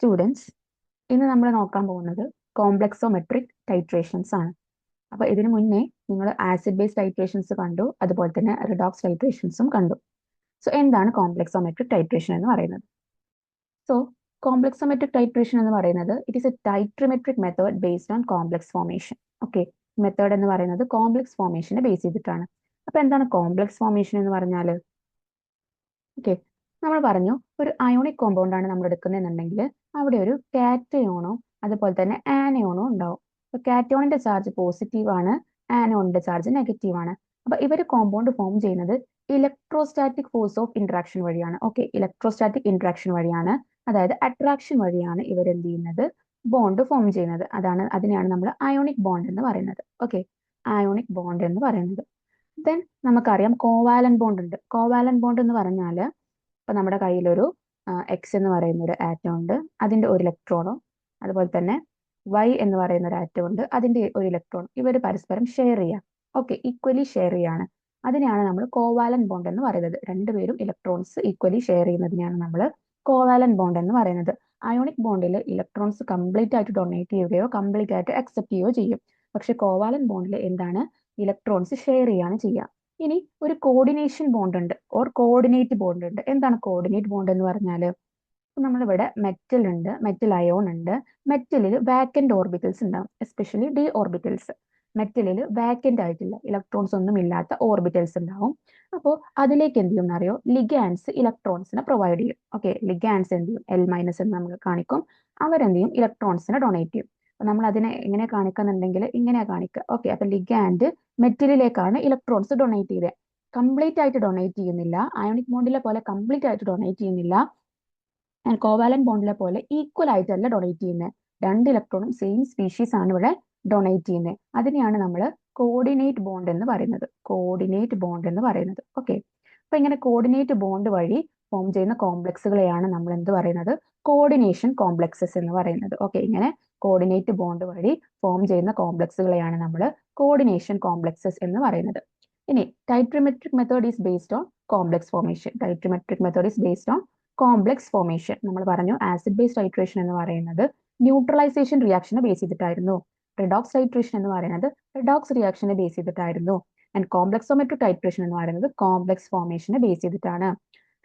Students, ഇന്ന് നമ്മൾ നോക്കാൻ പോകുന്നത് കോംപ്ലക്സോമെട്രിക് ടൈട്രേഷൻസ് ആണ്. അപ്പോൾ ഇതിനു മുന്നേ നിങ്ങൾ ആസിഡ് ബേസ് ടൈട്രേഷൻസ് കണ്ടു, അതുപോലെ തന്നെ റിഡോക്സ് ടൈട്രേഷൻസും കണ്ടു. സോ എന്താണ് കോംപ്ലക്സോമെട്രിക് ടൈട്രേഷൻ എന്ന് പറയുന്നത്? സോ കോംപ്ലക്സോമെട്രിക് ടൈട്രേഷൻ എന്ന് പറയുന്നത് it is a titrimetric method based on complex formation. Okay, method എന്ന് പറയുന്നത് കോംപ്ലക്സ് ഫോർമേഷനെ ബേസ് ചെയ്തിട്ടാണ്. അപ്പോൾ എന്താണ് കോംപ്ലക്സ് ഫോർമേഷൻ എന്ന് പറഞ്ഞാൽ? ഓക്കെ, നമ്മൾ പറഞ്ഞു ഒരു അയോണിക് കോമ്പൗണ്ട് ആണ് നമ്മൾ എടുക്കുന്നതെന്നുണ്ടെങ്കിൽ അവിടെ ഒരു കാറ്റയോണോ അതുപോലെ തന്നെ ആനയോണോ ഉണ്ടാവും. അപ്പൊ കാറ്റയോണിന്റെ ചാർജ് പോസിറ്റീവ് ആണ്, ആനയോണിന്റെ ചാർജ് നെഗറ്റീവ് ആണ്. അപ്പൊ ഇവർ കോമ്പൗണ്ട് ഫോം ചെയ്യുന്നത് ഇലക്ട്രോസ്റ്റാറ്റിക് ഫോഴ്സ് ഓഫ് ഇന്ററാക്ഷൻ വഴിയാണ്. ഓക്കെ, ഇലക്ട്രോസ്റ്റാറ്റിക് ഇന്ററാക്ഷൻ വഴിയാണ്, അതായത് അട്രാക്ഷൻ വഴിയാണ് ഇവർ എന്ത് ചെയ്യുന്നത്, ബോണ്ട് ഫോം ചെയ്യുന്നത്. അതിനെയാണ് നമ്മൾ അയോണിക് ബോണ്ട് എന്ന് പറയുന്നത്. ഓക്കെ, അയോണിക് ബോണ്ട് എന്ന് പറയുന്നത്. ദെൻ നമുക്കറിയാം കോവാലന്റ് ബോണ്ട് ഉണ്ട്. കോവാലന്റ് ബോണ്ട് എന്ന് പറഞ്ഞാൽ ഇപ്പൊ നമ്മുടെ കയ്യിലൊരു എക്സ് എന്ന് പറയുന്ന ഒരു ആറ്റം ഉണ്ട്, അതിന്റെ ഒരു ഇലക്ട്രോണും, അതുപോലെ തന്നെ വൈ എന്ന് പറയുന്ന ഒരു ആറ്റം ഉണ്ട്, അതിന്റെ ഒരു ഇലക്ട്രോണും. ഇവർ പരസ്പരം ഷെയർ ചെയ്യാം. ഓക്കെ, ഈക്വലി ഷെയർ ചെയ്യാണ്. അതിനെയാണ് നമ്മൾ കോവാലന്റ് ബോണ്ട് എന്ന് പറയുന്നത്. രണ്ടുപേരും ഇലക്ട്രോൺസ് ഈക്വലി ഷെയർ ചെയ്യുന്നതിനെയാണ് നമ്മൾ കോവാലന്റ് ബോണ്ട് എന്ന് പറയുന്നത്. അയോണിക് ബോണ്ടിൽ ഇലക്ട്രോൺസ് കംപ്ലീറ്റ് ആയിട്ട് ഡൊണേറ്റ് ചെയ്യുകയോ കംപ്ലീറ്റ് ആയിട്ട് അക്സെപ്റ്റ് ചെയ്യുകയോ ചെയ്യും. പക്ഷെ കോവാലന്റ് ബോണ്ടിൽ എന്താണ്, ഇലക്ട്രോൺസ് ഷെയർ ചെയ്യാണ് ചെയ്യുക. ഇനി ഒരു കോർഡിനേഷൻ ബോണ്ട് ഉണ്ട്, ഓർ കോർഡിനേറ്റ് ബോണ്ട് ഉണ്ട്. എന്താണ് കോർഡിനേറ്റ് ബോണ്ട് എന്ന് പറഞ്ഞാൽ? നമ്മളിവിടെ മെറ്റൽ ഉണ്ട്, മെറ്റൽ അയോൺ ഉണ്ട്. മെറ്റലിൽ വാക്കന്റ് ഓർബിറ്റൽസ് ഉണ്ടാവും, എസ്പെഷ്യലി ഡി ഓർബിറ്റൽസ്. മെറ്റലിൽ വാക്കന്റ് ആയിട്ടില്ല, ഇലക്ട്രോൺസ് ഒന്നും ഇല്ലാത്ത ഓർബിറ്റൽസ് ഉണ്ടാവും. അപ്പോൾ അതിലേക്ക് എന്ത് ചെയ്യും എന്നറിയോ, ലിഗാൻസ് ഇലക്ട്രോൺസിനെ പ്രൊവൈഡ് ചെയ്യും. ഓക്കെ, ലിഗാൻസ് എന്ത് ചെയ്യും, L- എന്ന് നമ്മൾ കാണിക്കും. അവരെന്ത് ചെയ്യും, ഇലക്ട്രോൺസിനെ ഡൊണേറ്റ് ചെയ്യും. അപ്പൊ നമ്മൾ അതിനെ എങ്ങനെ കാണിക്കുന്നുണ്ടെങ്കിൽ ഇങ്ങനെയാ കാണിക്കുക. ഓക്കെ, അപ്പൊ ലിഗാൻഡ് മെറ്റലിലേക്കാണ് ഇലക്ട്രോൺസ് ഡൊണേറ്റ് ചെയ്തത്. കംപ്ലീറ്റ് ആയിട്ട് ഡൊണേറ്റ് ചെയ്യുന്നില്ല, അയോണിക് ബോണ്ടിലെ പോലെ കംപ്ലീറ്റ് ആയിട്ട് ഡൊണേറ്റ് ചെയ്യുന്നില്ല, ആൻഡ് കോവാലന്റ് ബോണ്ടിലെ പോലെ ഈക്വൽ ആയിട്ടല്ല ഡൊണേറ്റ് ചെയ്യുന്നത്. രണ്ട് ഇലക്ട്രോണും സെയിം സ്പീഷീസ് ആണ് ഇവിടെ ഡൊണേറ്റ് ചെയ്യുന്നത്. അതിനെയാണ് നമ്മൾ കോർഡിനേറ്റ് ബോണ്ട് എന്ന് പറയുന്നത്. കോർഡിനേറ്റ് ബോണ്ട് എന്ന് പറയുന്നത്. ഓക്കെ, അപ്പൊ ഇങ്ങനെ കോർഡിനേറ്റ് ബോണ്ട് വഴി ഫോം ചെയ്യുന്ന കോംപ്ലക്സുകളെയാണ് നമ്മൾ എന്ത് പറയുന്നത്, കോർഡിനേഷൻ കോംപ്ലക്സസ് എന്ന് പറയുന്നത്. ഓക്കെ, ഇങ്ങനെ കോർഡിനേറ്റ് ബോണ്ട് വഴി ഫോം ചെയ്യുന്ന കോംപ്ലക്സുകളെയാണ് നമ്മൾ കോർഡിനേഷൻ കോംപ്ലക്സസ് എന്ന് പറയുന്നത്. ഇനി titrimetric method is based on complex formation. Titrimetric method is based on complex formation. നമ്മൾ പറഞ്ഞു ആസിഡ് ബേസ് ടൈട്രേഷൻ എന്ന് പറയുന്നത് ന്യൂട്രലൈസേഷൻ റിയാക്ഷനെ ബേസ് ചെയ്തിട്ടായിരുന്നു. റിഡോക്സ് ടൈട്രേഷൻ എന്ന് പറയുന്നത് റിഡോക്സ് റിയാക്ഷനെ ബേസ് ചെയ്തിട്ടായിരുന്നു. ആൻഡ് കോംപ്ലക്സോമെട്രിക് ടൈട്രേഷൻ എന്ന് പറയുന്നത് കോംപ്ലക്സ് ഫോർമേഷനെ ബേസ് ചെയ്തിട്ടാണ്.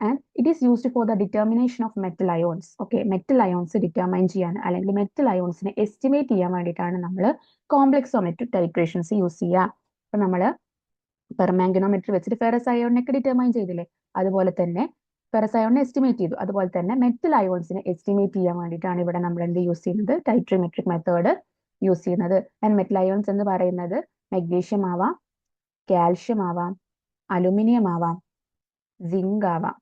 And it is used for the determination of metal ions. Okay, metal ions determine ചെയ്യാൻ അല്ലെങ്കിൽ മെറ്റൽ അയോൺസിനെ എസ്റ്റിമേറ്റ് ചെയ്യാൻ വേണ്ടിയിട്ടാണ് നമ്മൾ കോംപ്ലക്സോമെട്രിക് ടൈട്രേഷൻസ് യൂസ് ചെയ്യുക. അപ്പൊ നമ്മൾ പെർമാംഗനോമെട്രി വെച്ചിട്ട് ഫെറസ് അയോണിനൊക്കെ ഡിറ്റർമൈൻ ചെയ്തില്ലേ, അതുപോലെ തന്നെ ഫെറസ് അയോണിനെ എസ്റ്റിമേറ്റ് ചെയ്തു. അതുപോലെ തന്നെ മെറ്റൽ അയോൺസിനെ എസ്റ്റിമേറ്റ് ചെയ്യാൻ വേണ്ടിയിട്ടാണ് ഇവിടെ നമ്മൾ എന്ത് യൂസ് ചെയ്യുന്നത്, ടൈട്രിമെട്രിക് മെത്തേഡ് യൂസ് ചെയ്യുന്നത്. ആൻഡ് മെറ്റൽ അയോൺസ് എന്ന് പറയുന്നത് മഗ്നീഷ്യം ആവാം, കാൽഷ്യം ആവാം, അലുമിനിയം ആവാം, സിങ്ക് ആവാം.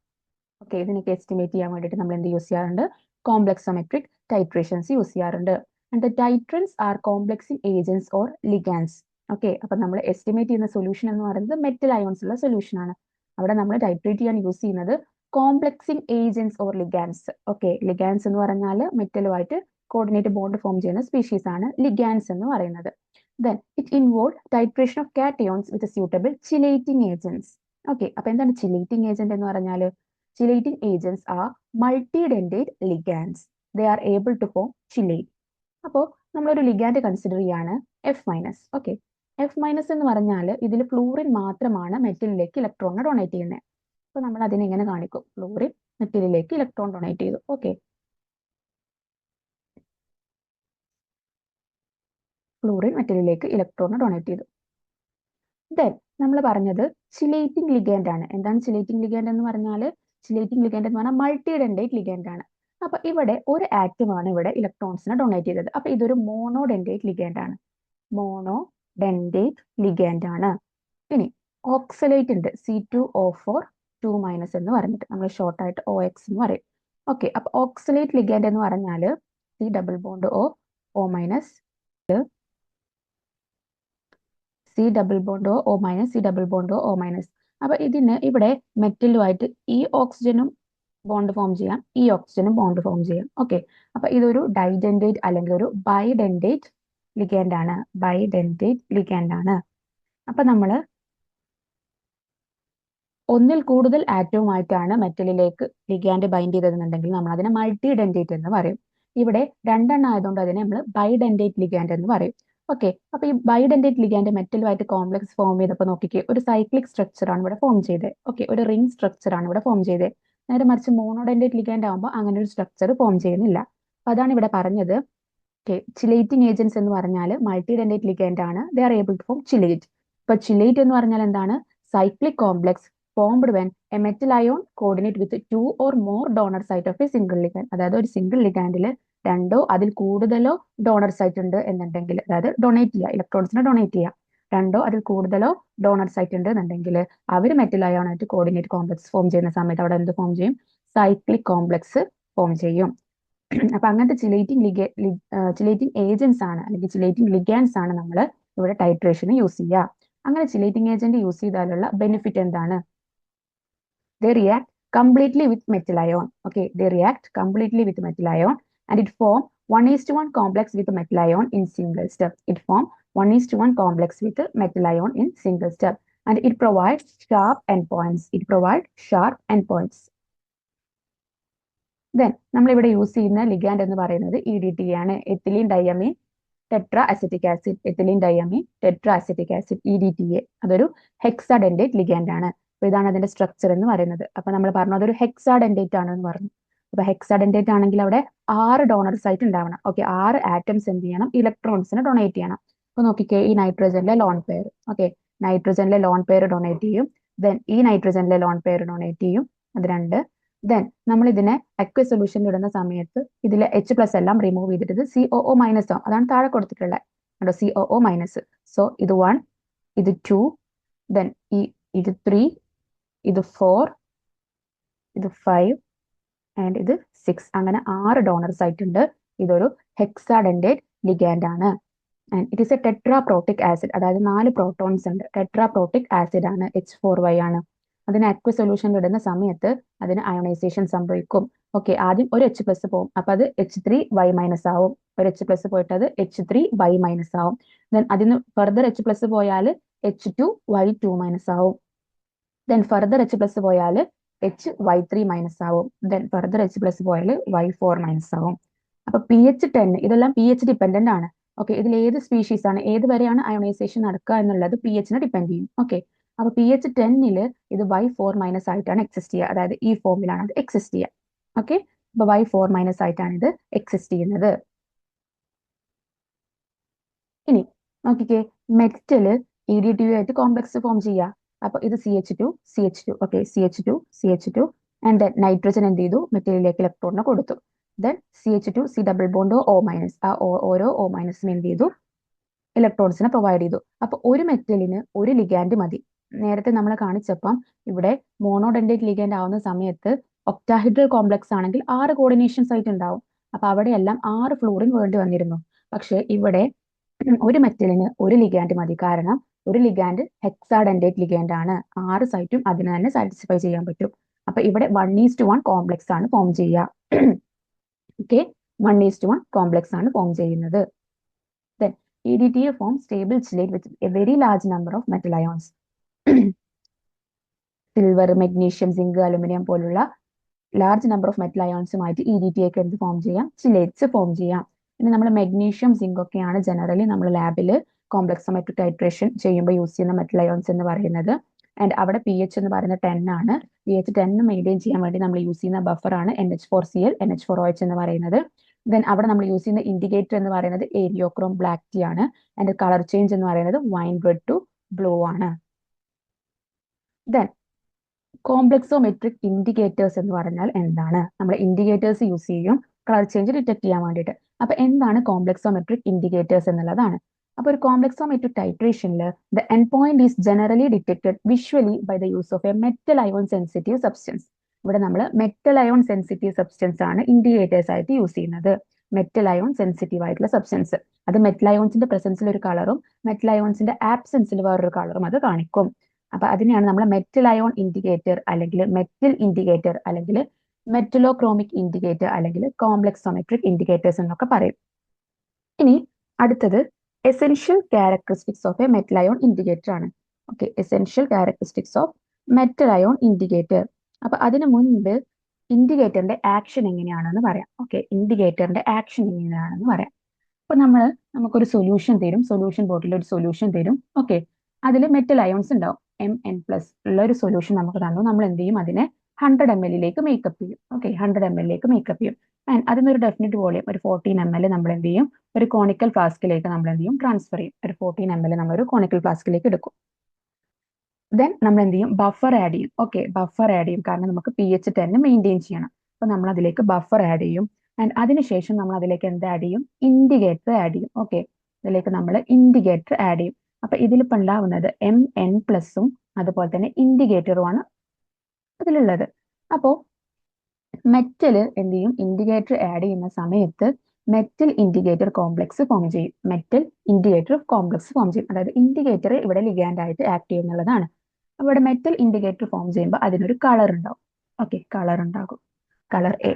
ഓക്കെ, ഇതിനൊക്കെ എസ്റ്റിമേറ്റ് ചെയ്യാൻ വേണ്ടിയിട്ട് നമ്മൾ എന്ത് യൂസ് ചെയ്യാറുണ്ട്, കോംപ്ലക്സോമെട്രിക് ടൈട്രേഷൻസ് യൂസ് ചെയ്യാറുണ്ട്. And the titrants are complexing agents or ligands. Okay, അപ്പൊ നമ്മൾ എസ്റ്റിമേറ്റ് ചെയ്യുന്ന സൊല്യൂഷൻ എന്ന് പറയുന്നത് മെറ്റൽ അയോൺസ് ഉള്ള സൊല്യൂഷൻ ആണ്. അവിടെ നമ്മൾ ടൈട്രേറ്റ് ചെയ്യാൻ യൂസ് ചെയ്യുന്നത് complexing agents or ligands. Okay, ligands എന്ന് പറഞ്ഞാൽ മെറ്റലുമായിട്ട് കോർഡിനേറ്റ് ബോണ്ട് ഫോം ചെയ്യുന്ന സ്പീഷീസ് ആണ് ലിഗാൻസ് എന്ന് പറയുന്നത്. Then it involve titration of cations with suitable chelating agents. Okay, അപ്പൊ എന്താണ് ചിലേറ്റിംഗ് ഏജന്റ് എന്ന് പറഞ്ഞാൽ? Chelating agents are multidentate ligands. They are able to form chelate. അപ്പോൾ നമ്മളൊരു ലിഗാൻഡ് കൺസിഡർ ചെയ്യാണ് F-. ഓക്കെ, F- എന്ന് പറഞ്ഞാൽ ഇതിൽ ഫ്ലൂറിൻ മാത്രമാണ് മെറ്റലിലേക്ക് ഇലക്ട്രോണിനെ ഡൊണേറ്റ് ചെയ്യുന്നത്. അപ്പൊ നമ്മൾ അതിനെ എങ്ങനെ കാണിക്കും, ഫ്ലൂറിൻ മെറ്റലിലേക്ക് ഇലക്ട്രോൺ ഡൊണേറ്റ് ചെയ്തു. ഓക്കെ, ഫ്ലൂറിൻ മെറ്റലിലേക്ക് ഇലക്ട്രോണിനെ ഡൊണേറ്റ് ചെയ്തു. ദെൻ നമ്മൾ പറഞ്ഞത് ചിലേറ്റിംഗ് ലിഗാൻഡ് ആണ്. എന്താണ് ചിലേറ്റിംഗ് ലിഗാൻഡ് എന്ന് പറഞ്ഞാൽ? ചിലേറ്റിംഗ് ലിഗാൻഡ് എന്ന് പറഞ്ഞാൽ മൾട്ടിഡെൻഡേറ്റ് ലിഗാൻഡ് ആണ്. അപ്പൊ ഇവിടെ ഒരു ആറ്റം ആണ് ഇവിടെ ഇലക്ട്രോൺസിനെ ഡൊണേറ്റ് ചെയ്തത്. അപ്പൊ ഇതൊരു മോണോഡെൻഡേറ്റ് ലിഗാൻഡ് ആണ്. മോണോഡെൻഡേറ്റ് ലിഗാൻഡ് ആണ്. ഇനി ഓക്സലേറ്റ് ഉണ്ട്, C2O4 2- എന്ന് പറഞ്ഞിട്ട് നമ്മൾ ഷോർട്ട് ആയിട്ട് OX എന്ന് പറയും. ഓക്കെ, അപ്പൊ ഓക്സലേറ്റ് ലിഗാൻഡ് എന്ന് പറഞ്ഞാൽ C double bond O, O-, C double bond O, O-, C double bond O, O-. അപ്പൊ ഇതിന് ഇവിടെ മെറ്റലുമായിട്ട് ഈ ഓക്സിജനും ബോണ്ട് ഫോം ചെയ്യാം, ഈ ഓക്സിജനും ബോണ്ട് ഫോം ചെയ്യാം. ഓക്കെ, അപ്പൊ ഇതൊരു ഡൈഡെൻഡേറ്റ് അല്ലെങ്കിൽ ഒരു ബൈഡെൻഡേറ്റ് ലിഗാൻഡ് ആണ്. ബൈഡെൻഡേറ്റ് ലിഗാൻഡ് ആണ്. അപ്പൊ നമ്മൾ ഒന്നിൽ കൂടുതൽ ആറ്റവുമായിട്ടാണ് മെറ്റലിലേക്ക് ലിഗാൻഡ് ബൈൻഡ് ചെയ്തതെന്നുണ്ടെങ്കിൽ നമ്മൾ അതിനെ മൾട്ടിഡെൻഡേറ്റ് എന്ന് പറയും. ഇവിടെ രണ്ടെണ്ണം ആയതുകൊണ്ട് അതിനെ നമ്മൾ ബൈഡെൻഡേറ്റ് ലിഗാൻഡ് എന്ന് പറയും. ഓക്കെ, അപ്പൊ ഈ ബൈഡെൻഡേറ്റ് ലിഗാൻഡ് മെറ്റലുമായിട്ട് കോംപ്ലക്സ് ഫോം ചെയ്തപ്പോൾ നോക്കിക്കേ, ഒരു സൈക്ലിക് സ്ട്രക്ചർ ആണ് ഇവിടെ ഫോം ചെയ്തത്. ഓക്കെ, ഒരു റിംഗ് സ്ട്രക്ചർ ആണ് ഇവിടെ ഫോം ചെയ്തത്. നേരെ മറിച്ച് മോണോഡെൻഡേറ്റ് ലിഗാൻഡ് ആകുമ്പോൾ അങ്ങനെ ഒരു സ്ട്രക്ചർ ഫോം ചെയ്യുന്നില്ല. അപ്പൊ അതാണ് ഇവിടെ പറഞ്ഞത്. ചിലേറ്റിംഗ് ഏജൻസ് എന്ന് പറഞ്ഞാൽ മൾട്ടിഡെൻഡേറ്റ് ലിഗാൻഡ് ആണ്. They are able to form chelate. ഇപ്പൊ ചിലേറ്റ് എന്ന് പറഞ്ഞാൽ എന്താണ്? Cyclic complex formed when a metal ion coordinate with 2 or more donor site of a single ligand. അതായത് ഒരു സിംഗിൾ ലിഗാൻഡിൽ രണ്ടോ അതിൽ കൂടുതലോ ഡോണർ സൈറ്റ് ഉണ്ട് എന്നുണ്ടെങ്കിൽ, അതായത് ഡൊണേറ്റ് ചെയ്യുക, ഇലക്ട്രോൺസിനെ ഡൊണേറ്റ് ചെയ്യുക, രണ്ടോ അതിൽ കൂടുതലോ ഡോണർ സൈറ്റ് ഉണ്ട് എന്നുണ്ടെങ്കിൽ അവർ മെറ്റൽ അയോണായിട്ട് കോർഡിനേറ്റ് കോംപ്ലക്സ് ഫോം ചെയ്യുന്ന സമയത്ത് അവിടെ എന്ത് ഫോം ചെയ്യും? സൈക്ലിക് കോംപ്ലക്സ് ഫോം ചെയ്യും. അപ്പൊ അങ്ങനത്തെ ചിലേറ്റിംഗ് ഏജൻസ് ആണ് അല്ലെങ്കിൽ ചിലേറ്റിംഗ് ലിഗാൻഡ്സ് ആണ് നമ്മൾ ഇവിടെ ടൈട്രേഷന് യൂസ് ചെയ്യുക. അങ്ങനെ ചിലേറ്റിംഗ് ഏജന്റ് യൂസ് ചെയ്താലുള്ള ബെനിഫിറ്റ് എന്താണ്? They react completely with metal ion. Okay, they react completely with metal ion and it form 1:1 complex with metal ion in single step. It form 1:1 complex with metal ion in single step and it provides sharp endpoints. It provides sharp endpoints. Then നമ്മൾ ഇവിടെ use ചെയ്യുന്ന ligand എന്ന് പറയുന്നത് EDTA ആണ്, ethylene diamine tetra acetic acid. Ethylene diamine tetra acetic acid, EDTA. അതൊരു ഹെക്സാഡെൻഡേറ്റ് ligand ആണ്. അപ്പൊ ഇതാണ് അതിന്റെ സ്ട്രക്ചർ എന്ന് പറയുന്നത്. അപ്പൊ നമ്മൾ പറഞ്ഞു അതൊരു ഹെക്സാഡെൻഡേറ്റ് ആണെന്ന് പറഞ്ഞു. അപ്പൊ ഹെക്സാഡെൻഡേറ്റ് ആണെങ്കിൽ അവിടെ 6 ഡോണർ സൈറ്റ് ഉണ്ടാവണം. ഓക്കെ, 6 ആറ്റംസ് എന്ത് ചെയ്യണം? ഇലക്ട്രോൺസിനെ ഡൊണേറ്റ് ചെയ്യണം. അപ്പൊ നോക്കിക്കേ, ഈ നൈട്രജനിലെ ലോൺ പെയർ, ഓക്കെ, നൈട്രജനിലെ ലോൺ പെയർ ഡൊണേറ്റ് ചെയ്യും. ദെൻ ഈ നൈട്രജനിലെ ലോൺ പെയർ ഡൊണേറ്റ് ചെയ്യും. അത് 2. ദെൻ നമ്മൾ ഇതിനെ അക്വസ് സൊല്യൂഷനിൽ ഇടുന്ന സമയത്ത് ഇതിലെ H+ എല്ലാം റിമൂവ് ചെയ്തിട്ട് ഇത് COO- ആവും. അതാണ് താഴെ കൊടുത്തിട്ടുള്ളത്, കണ്ടോ, COO-. സോ ഇത് 1, ഇത് 2, ദെൻ ഇത് 3, ഇത് 4, ഇത് 5 ആൻഡ് ഇത് 6. അങ്ങനെ 6 ഡോണർ സൈറ്റ് ഉണ്ട്. ഇതൊരു ഹെക്സാഡെൻഡേറ്റ് ലിഗാൻഡ് ആണ്. And it is a tetraprotic acid, അതായത് 4 പ്രോട്ടോൺസ് ഉണ്ട്. ടെട്രാപ്രോട്ടിക് ആസിഡ് ആണ്, H4Y ആണ്. അതിന് അക്വ സൊല്യൂഷനിൽ ഇടുന്ന സമയത്ത് അതിന് അയോണൈസേഷൻ സംഭവിക്കും. ഓക്കെ, ആദ്യം ഒരു H+ പോകും, അപ്പൊ അത് H3Y- ആവും. ഒരു H+ പോയിട്ട് അത് H3Y- ആവും. ദെൻ അതിന് ഫർദർ H+ പോയാൽ H2Y2- ആവും. ദെൻ ഫർദർ H+ പോയാൽ HY3- ആവും. ദെൻ ഫർദർ H+ പോയാൽ Y4- ആവും. അപ്പൊ pH10 ഇതെല്ലാം pH ഡിപ്പെൻഡന്റ് ആണ്. ഓക്കെ, ഇതിൽ ഏത് സ്പീഷീസ് ആണ്, ഏത് വരെയാണ് അയോണൈസേഷൻ നടക്കുക എന്നുള്ളത് pH-നെ ഡിപ്പെൻഡ് ചെയ്യും. ഓക്കെ, അപ്പൊ pH10 ഇത് Y4- ആയിട്ടാണ് എക്സിസ്റ്റ് ചെയ്യുക, അതായത് ഈ ഫോമിലാണ് അത് എക്സിസ്റ്റ് ചെയ്യുക. ഓക്കെ, അപ്പൊ Y4- ആയിട്ടാണ് ഇത് എക്സിസ്റ്റ് ചെയ്യുന്നത്. ഇനി നോക്കിക്കേ, മെറ്റല് EDTA ആയിട്ട് കോംപ്ലക്സ് ഫോം ചെയ്യുക. അപ്പൊ ഇത് CH2, okay, CH2 and then nitrogen എന്ത് ചെയ്തു? മെറ്റലിലേക്ക് ഇലക്ട്രോണിനെ കൊടുത്തു. Then CH2 C double bond O-, ആ ഓരോ O- എന്ത് ചെയ്തു? ഇലക്ട്രോൺസിനെ പ്രൊവൈഡ് ചെയ്തു. അപ്പൊ ഒരു മെറ്റലിന് ഒരു ലിഗാൻഡ് മതി. നേരത്തെ നമ്മൾ കാണിച്ചപ്പം ഇവിടെ മോണോഡെൻഡേറ്റ് ലിഗാൻഡ് ആവുന്ന സമയത്ത് ഒക്ടാഹൈഡ്രൽ കോംപ്ലക്സ് ആണെങ്കിൽ 6 കോർഡിനേഷൻ സൈറ്റ് ഉണ്ടാവും. അപ്പൊ അവിടെയെല്ലാം 6 ഫ്ലൂറിൻ വേണ്ടി വന്നിരുന്നു. പക്ഷെ ഇവിടെ ഒരു മെറ്റലിന് ഒരു ലിഗാൻഡ് മതി. കാരണം ഒരു ലിഗാൻഡ് ഹെക്സാഡെൻഡേറ്റ് ലിഗാൻഡ് ആണ്, 6 സൈറ്റും അതിന് തന്നെ സാറ്റിസ്ഫൈ ചെയ്യാൻ പറ്റും. അപ്പൊ ഇവിടെ 1:1 കോംപ്ലക്സ് ആണ് ഫോം ചെയ്യുക. ഓക്കെ, 1:1 കോംപ്ലക്സ് ആണ് ഫോം ചെയ്യുന്നത്. Then EDTA forms stable chelate with a very large number of metal ions. Silver, magnesium, zinc, aluminium പോലുള്ള ലാർജ് നമ്പർ ഓഫ് മെറ്റൽ അയോൺസുമായിട്ട് EDTA ഒക്കെ എന്ത് ഫോം ചെയ്യാം? ചിലേറ്റ്സ് ഫോം ചെയ്യാം. ഇനി നമ്മൾ മെഗ്നീഷ്യം, സിങ്ക് ഒക്കെയാണ് ജനറലി നമ്മൾ ലാബിൽ കോംപ്ലക്സോമെട്രിക് ടൈട്രേഷൻ ചെയ്യുമ്പോൾ യൂസ് ചെയ്യുന്ന മെറ്റൽ അയോൺസ് എന്ന് പറയുന്നത്. ആൻഡ് അവിടെ pH എന്ന് പറയുന്നത് 10 ആണ്. pH 10 മെയിൻറ്റെയിൻ ചെയ്യാൻ വേണ്ടി നമ്മൾ യൂസ് ചെയ്യുന്ന ബഫർ ആണ് NH4Cl, NH4OH എന്ന് പറയുന്നത്. ദെൻ അവിടെ നമ്മൾ യൂസ് ചെയ്യുന്ന ഇൻഡിക്കേറ്റർ എന്ന് പറയുന്നത് ഏരിയോക്രോം ബ്ലാക്ക് ടീ ആണ്. ആൻഡ് കളർ ചേഞ്ച് എന്ന് പറയുന്നത് വൈൻ റെഡ് ടു ബ്ലൂ ആണ്. ദെൻ കോംപ്ലക്സോമെട്രിക് ഇൻഡിക്കേറ്റേഴ്സ് എന്ന് പറഞ്ഞാൽ എന്താണ്? നമ്മൾ ഇൻഡിക്കേറ്റേഴ്സ് യൂസ് ചെയ്യും കളർ ചേഞ്ച് ഡിറ്റക്ട് ചെയ്യാൻ വേണ്ടിയിട്ട്. അപ്പൊ എന്താണ് കോംപ്ലക്സോമെട്രിക് ഇൻഡിക്കേറ്റേഴ്സ് എന്നുള്ളതാണ്. അപ്പൊ ഒരു കോംപ്ലക്സോമെട്രിക് ടൈട്രേഷനിൽ the end point is generally detected visually by the use of a metal ion sensitive substance. ഇവിടെ നമ്മൾ മെറ്റൽ അയോൺ സെൻസിറ്റീവ് സബ്സ്റ്റൻസ് ആണ് ഇൻഡിക്കേറ്റേഴ്സ് ആയിട്ട് യൂസ് ചെയ്യുന്നത്. മെറ്റൽ അയോൺ സെൻസിറ്റീവ് ആയിട്ടുള്ള സബ്സ്റ്റൻസ്, അത് മെറ്റൽ അയോൺസിന്റെ പ്രസൻസിൽ ഒരു കളറും മെറ്റൽ അയോൺസിന്റെ ആബ്സെൻസിൽ വേറൊരു കളറും അത് കാണിക്കും. അപ്പൊ അതിനെയാണ് നമ്മൾ മെറ്റൽ അയോൺ ഇൻഡിക്കേറ്റർ അല്ലെങ്കിൽ മെറ്റൽ ഇൻഡിക്കേറ്റർ അല്ലെങ്കിൽ മെറ്റലോക്രോമിക് ഇൻഡിക്കേറ്റർ അല്ലെങ്കിൽ കോംപ്ലക്സോമെട്രിക് ഇൻഡിക്കേറ്റേഴ്സ് എന്നൊക്കെ പറയും. ഇനി അടുത്തത് essential characteristics of a metal ion indicator ആണ്. Okay, essential characteristics of metal ion indicator. അപ്പൊ അതിനു മുൻപ് ഇൻഡിക്കേറ്ററിന്റെ ആക്ഷൻ എങ്ങനെയാണെന്ന് പറയാം. ഓക്കെ, ഇൻഡിക്കേറ്ററിന്റെ ആക്ഷൻ എങ്ങനെയാണെന്ന് പറയാം. അപ്പൊ നമുക്കൊരു സൊല്യൂഷൻ തരും, സൊല്യൂഷൻ ബോട്ടിൽ ഒരു സൊല്യൂഷൻ തരും. ഓക്കെ, അതിൽ മെറ്റൽ അയോൺസ് ഉണ്ടാവും, Mn+ ഉള്ള ഒരു സൊല്യൂഷൻ നമുക്ക് തന്നു. നമ്മൾ എന്ത് ചെയ്യും, അതിനെ 100 ml മേക്കപ്പ് ചെയ്യും. ഓക്കെ, 100 ml മേക്കപ്പ് ചെയ്യും. ആൻഡ് അതിനൊരു ഡെഫിനിറ്റ് വോളിയം ഒരു 14 ml നമ്മൾ എന്ത് ചെയ്യും, ഒരു കോണിക്കൽ ഫ്ലാസ്കിലേക്ക് നമ്മൾ എന്ത് ചെയ്യും, ട്രാൻസ്ഫർ ചെയ്യും. ഒരു 14 ml നമ്മൾ ഒരു കോണിക്കൽ ഫ്ലാസ്കിലേക്ക് എടുക്കും. ദെൻ നമ്മൾ എന്ത് ചെയ്യും, ബഫർ ആഡ് ചെയ്യും. ഓക്കെ, ബഫർ ആഡ് ചെയ്യും, കാരണം നമുക്ക് pH 10 മെയിൻറ്റെയിൻ ചെയ്യണം. അപ്പൊ നമ്മൾ അതിലേക്ക് ബഫർ ആഡ് ചെയ്യും. ആൻഡ് അതിനുശേഷം നമ്മൾ അതിലേക്ക് എന്ത് ആഡ് ചെയ്യും, ഇൻഡിക്കേറ്റർ ആഡ് ചെയ്യും. ഓക്കെ, ഇതിലേക്ക് നമ്മൾ ഇൻഡിക്കേറ്റർ ആഡ് ചെയ്യും. അപ്പൊ ഇതിലിപ്പോൾ ഉണ്ടാവുന്നത് Mn+ഉം അതുപോലെ തന്നെ ഇൻഡിക്കേറ്ററുമാണ് അതിലുള്ളത്. അപ്പോ മെറ്റല് എന്ത് ചെയ്യും, ഇൻഡിക്കേറ്റർ ആഡ് ചെയ്യുന്ന സമയത്ത് മെറ്റൽ ഇൻഡിക്കേറ്റർ കോംപ്ലക്സ് ഫോം ചെയ്യും. മെറ്റൽ ഇൻഡിക്കേറ്റർ കോംപ്ലക്സ് ഫോം ചെയ്യും. അതായത് ഇൻഡിക്കേറ്റർ ഇവിടെ ലിഗാൻഡ് ആയിട്ട് ആക്ട് ചെയ്യുന്നുള്ളതാണ്. അവിടെ മെറ്റൽ ഇൻഡിക്കേറ്റർ ഫോം ചെയ്യുമ്പോൾ അതിനൊരു കളർ ഉണ്ടാവും. ഓക്കെ, കളർ ഉണ്ടാകും, കളർ എ.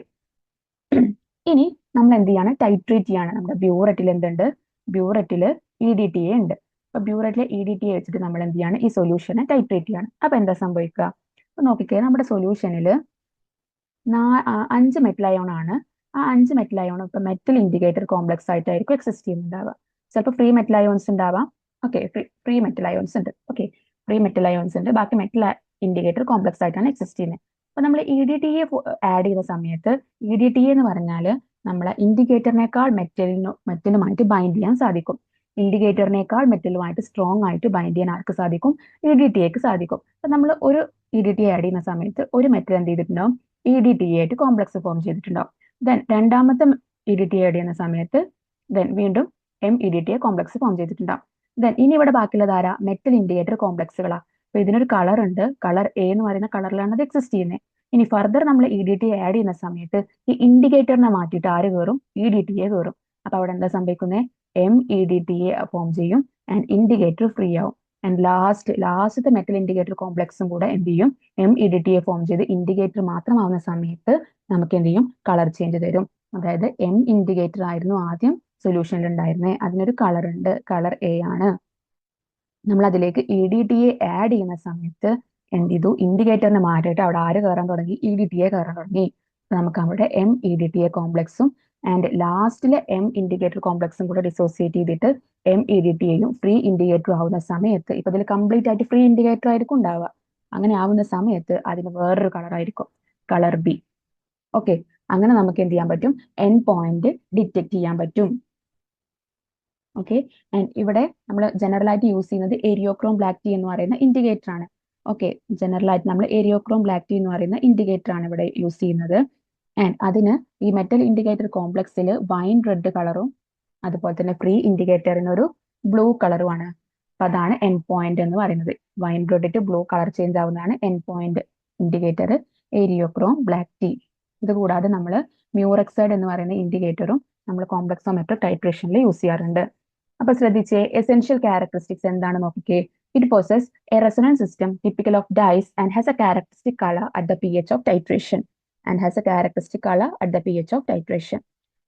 ഇനി നമ്മൾ എന്ത് ചെയ്യാണ്, ടൈട്രേറ്റ് ചെയ്യാണ്. നമ്മുടെ ബ്യൂററ്റിൽ എന്തുണ്ട്, ബ്യൂററ്റിൽ EDTA ഉണ്ട്. അപ്പൊ ബ്യൂററ്റിലെ EDTA വെച്ചിട്ട് നമ്മൾ എന്ത് ചെയ്യാണ്, ഈ സൊല്യൂഷനെ ടൈട്രേറ്റ് ചെയ്യാണ്. അപ്പൊ എന്താ സംഭവിക്കുക, അപ്പൊ നോക്കിക്കേ, നമ്മുടെ സൊല്യൂഷനിൽ 5 മെറ്റൽ അയോൺ ആണ്. ആ 5 മെറ്റൽ അയോൺ ഇപ്പൊ മെറ്റൽ ഇൻഡിക്കേറ്റർ കോംപ്ലക്സ് ആയിട്ടായിരിക്കും എക്സിസ്റ്റ് ചെയ്യുന്നുണ്ടാവുക. ചിലപ്പോൾ ഫ്രീ മെറ്റൽ അയോൺസ് ഉണ്ടാവാം. ഓക്കെ, ഫ്രീ മെറ്റൽ അയോൺസ് ഉണ്ട്. ഓക്കെ, ഫ്രീ മെറ്റൽ അയോൺസ് ഉണ്ട്, ബാക്കി മെറ്റൽ ഇൻഡിക്കേറ്റർ കോംപ്ലക്സ് ആയിട്ടാണ് എക്സിസ്റ്റ് ചെയ്യുന്നത്. അപ്പൊ നമ്മൾ EDTA ആഡ് ചെയ്യുന്ന സമയത്ത് EDTA എന്ന് പറഞ്ഞാൽ നമ്മളെ ഇൻഡിക്കേറ്ററിനേക്കാൾ മെറ്റലുമായിട്ട് ബൈൻഡ് ചെയ്യാൻ സാധിക്കും. ഇൻഡിക്കേറ്ററിനേക്കാൾ മെറ്റലുമായിട്ട് സ്ട്രോങ് ആയിട്ട് ബൈൻഡ് ചെയ്യാൻ ആർക്ക് സാധിക്കും, EDTAക്ക് സാധിക്കും. അപ്പൊ നമ്മൾ ഒരു EDTA ആഡ് ചെയ്യുന്ന സമയത്ത് ഒരു മെറ്റൽ എന്ത് ചെയ്തിട്ടുണ്ടാവും, EDTA ആയിട്ട് കോംപ്ലക്സ് ഫോം ചെയ്തിട്ടുണ്ടാവും. ദെൻ രണ്ടാമത്തെ EDTA ആഡ് ചെയ്യുന്ന സമയത്ത് വീണ്ടും MEDTA കോംപ്ലക്സ് ഫോം ചെയ്തിട്ടുണ്ടാവും. ദെൻ ഇനി ഇവിടെ ബാക്കിയുള്ളത് ആരാ, മെറ്റൽ ഇൻഡിക്കേറ്റർ കോംപ്ലക്സുകളാ. അപ്പൊ ഇതിനൊരു കളർ ഉണ്ട്, കളർ എ എന്ന് പറയുന്ന കളറിലാണ് അത് എക്സിസ്റ്റ് ചെയ്യുന്നത്. ഇനി ഫർദർ നമ്മൾ EDTA ആഡ് ചെയ്യുന്ന സമയത്ത് ഈ ഇൻഡിക്കേറ്ററിനെ മാറ്റിയിട്ട് ആര് കയറും, EDTA കയറും. അപ്പൊ അവിടെ എന്താ സംഭവിക്കുന്നത്, MEDTA ഫോം ചെയ്യും ആൻഡ് ഇൻഡിക്കേറ്റർ ഫ്രീ ആവും. ആൻഡ് ലാസ്റ്റത്തെ മെറ്റൽ ഇൻഡിക്കേറ്റർ കോംപ്ലക്സും കൂടെ എന്ത് ചെയ്യും, MEDTA ഫോം ചെയ്ത് ഇൻഡിക്കേറ്റർ മാത്രമാവുന്ന സമയത്ത് നമുക്ക് എന്ത് ചെയ്യും, കളർ ചേഞ്ച് തരും. അതായത് M ഇൻഡിക്കേറ്റർ ആയിരുന്നു ആദ്യം സൊല്യൂഷനിൽ ഉണ്ടായിരുന്നത്, അതിനൊരു കളർ ഉണ്ട്, കളർ എ ആണ്. നമ്മൾ അതിലേക്ക് EDTA ആഡ് ചെയ്യുന്ന സമയത്ത് എന്ത് ചെയ്തു, ഇൻഡിക്കേറ്ററിനെ മാറ്റിയിട്ട് അവിടെ ആര് കയറാൻ തുടങ്ങി, EDTA കയറാൻ തുടങ്ങി. നമുക്ക് അവിടെ MEDTA കോംപ്ലക്സും ആൻഡ് ലാസ്റ്റിലെ M ഇൻഡിക്കേറ്റർ കോംപ്ലക്സും കൂടെ ഡിസോസിയേറ്റ് ചെയ്തിട്ട് MEDTAയും ഫ്രീ ഇൻഡിക്കേറ്റർ ആവുന്ന സമയത്ത്, ഇപ്പൊ ഇതിൽ കംപ്ലീറ്റ് ആയിട്ട് ഫ്രീ ഇൻഡിക്കേറ്റർ ആയിരിക്കും ഉണ്ടാവുക. അങ്ങനെ ആവുന്ന സമയത്ത് അതിന് വേറൊരു കളർ ആയിരിക്കും, കളർ B. ഓക്കെ, അങ്ങനെ നമുക്ക് എന്ത് ചെയ്യാൻ പറ്റും, N പോയിന്റ് ഡിറ്റക്ട് ചെയ്യാൻ പറ്റും. ഓക്കെ, ആൻഡ് ഇവിടെ നമ്മൾ ജനറൽ ആയിട്ട് യൂസ് ചെയ്യുന്നത് ഏരിയോക്രോം ബ്ലാക്ക് ടീ എന്ന് പറയുന്ന ഇൻഡിക്കേറ്റർ ആണ്. ഓക്കെ, ജനറൽ ആയിട്ട് നമ്മൾ ഏരിയോക്രോം ബ്ലാക്ക് ടീ എന്ന് പറയുന്ന ഇൻഡിക്കേറ്റർ ആണ് ഇവിടെ യൂസ് ചെയ്യുന്നത്. ആൻഡ് അതിന് ഈ മെറ്റൽ ഇൻഡിക്കേറ്റർ കോംപ്ലക്സിൽ വൈൻ റെഡ് കളറും അതുപോലെ തന്നെ ഫ്രീ ഇൻഡിക്കേറ്ററിന് ഒരു ബ്ലൂ കളറുമാണ്. അപ്പൊ അതാണ് എൻ പോയിന്റ് എന്ന് പറയുന്നത്. Wine red to blue colour change ആവുന്നതാണ് end point indicator eriochrome black T. ഇത് കൂടാതെ നമ്മൾ മ്യൂറക്സൈഡ് എന്ന് പറയുന്ന ഇൻഡിക്കേറ്ററും നമ്മൾ കോംപ്ലക്സോമെട്രിക് ടൈട്രേഷനിൽ യൂസ് ചെയ്യാറുണ്ട്. അപ്പൊ ശ്രദ്ധിച്ചേ, എസെൻഷ്യൽ ക്യാരക്ടറിസ്റ്റിക്സ് എന്താണ് നോക്കിക്കേ. It possess a resonance system typical of dyes and has a characteristic color at the pH of titration.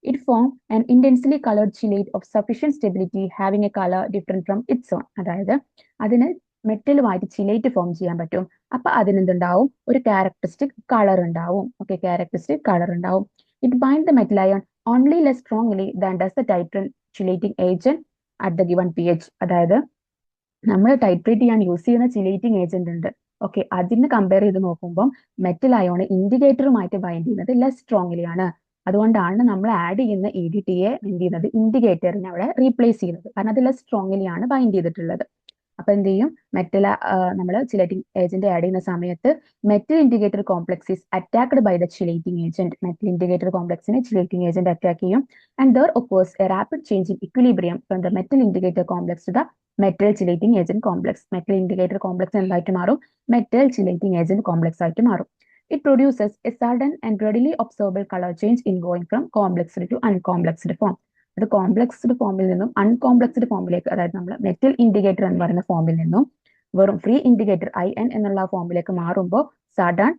It forms an intensely colored chelate of sufficient stability having a color different from its own. അതായത് അതിന് മെറ്റലുമായിട്ട് ചിലേറ്റ് form ചെയ്യാൻ പറ്റും. അപ്പൊ അതിനെന്തുണ്ടാവും, ഒരു characteristic colour ഉണ്ടാവും. Okay, characteristic colour ഉണ്ടാവും. It bind the metal ion only less strongly than does the titrant chelating agent at the given pH. അതായത് നമ്മൾ ടൈട്രേറ്റ് ചെയ്യാൻ യൂസ് ചെയ്യുന്ന ചിലേറ്റിംഗ് ഏജന്റ് ഉണ്ട്. ഓക്കെ, അതിന് കമ്പയർ ചെയ്ത് നോക്കുമ്പോൾ മെറ്റൽ അയോൺ ഇൻഡിക്കേറ്ററുമായിട്ട് ബൈൻഡ് ചെയ്യുന്നത് ലെസ് സ്ട്രോങ്ലി ആണ്. അതുകൊണ്ടാണ് നമ്മൾ ആഡ് ചെയ്യുന്ന EDTA എന്ത് ചെയ്യുന്നത്, ഇൻഡിക്കേറ്ററിനെ അവിടെ റീപ്ലേസ് ചെയ്യുന്നത്, കാരണം അത് ലെസ് സ്ട്രോങ്ലി ആണ് ബൈൻഡ് ചെയ്തിട്ടുള്ളത്. അപ്പൊ എന്ത് ചെയ്യും, മെറ്റൽ നമ്മൾ ചിലേറ്റിംഗ് ഏജന്റ് ആഡ് ചെയ്യുന്ന സമയത്ത് metal indicator complex is attacked by the chelating agent. Metal indicator കോംപ്ലക്സിനെ ചിലേറ്റിംഗ് ഏജന്റ് അറ്റാക്ക് ചെയ്യും. And there occurs a rapid change in equilibrium from the metal indicator complex to the metal chelating agent complex. Metal indicator complex എന്തായിട്ട് മാറും, metal chelating agent complex ആയിട്ട് മാറും. It produces a sudden and readily observable color change in going from complexed to uncomplexed form. അത് കോംപ്ലക്സ്ഡ് ഫോമിൽ നിന്നും അൺകോംപ്ലക്സ്ഡ് ഫോമിലേക്ക്, അതായത് നമ്മൾ മെറ്റൽ ഇൻഡിക്കേറ്റർ എന്ന് പറയുന്ന ഫോമിൽ നിന്നും വെറും ഫ്രീ ഇൻഡിക്കേറ്റർ IN എന്നുള്ള ഫോമിലേക്ക് മാറുമ്പോൾ sudden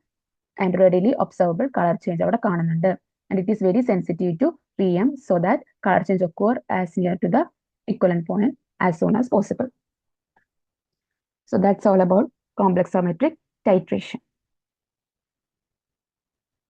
and readily observable colour change അവിടെ കാണുന്നുണ്ട്. And it is very sensitive to PM so that color change occur as near to the equivalent point as soon as possible. So that's all about complexometric titration.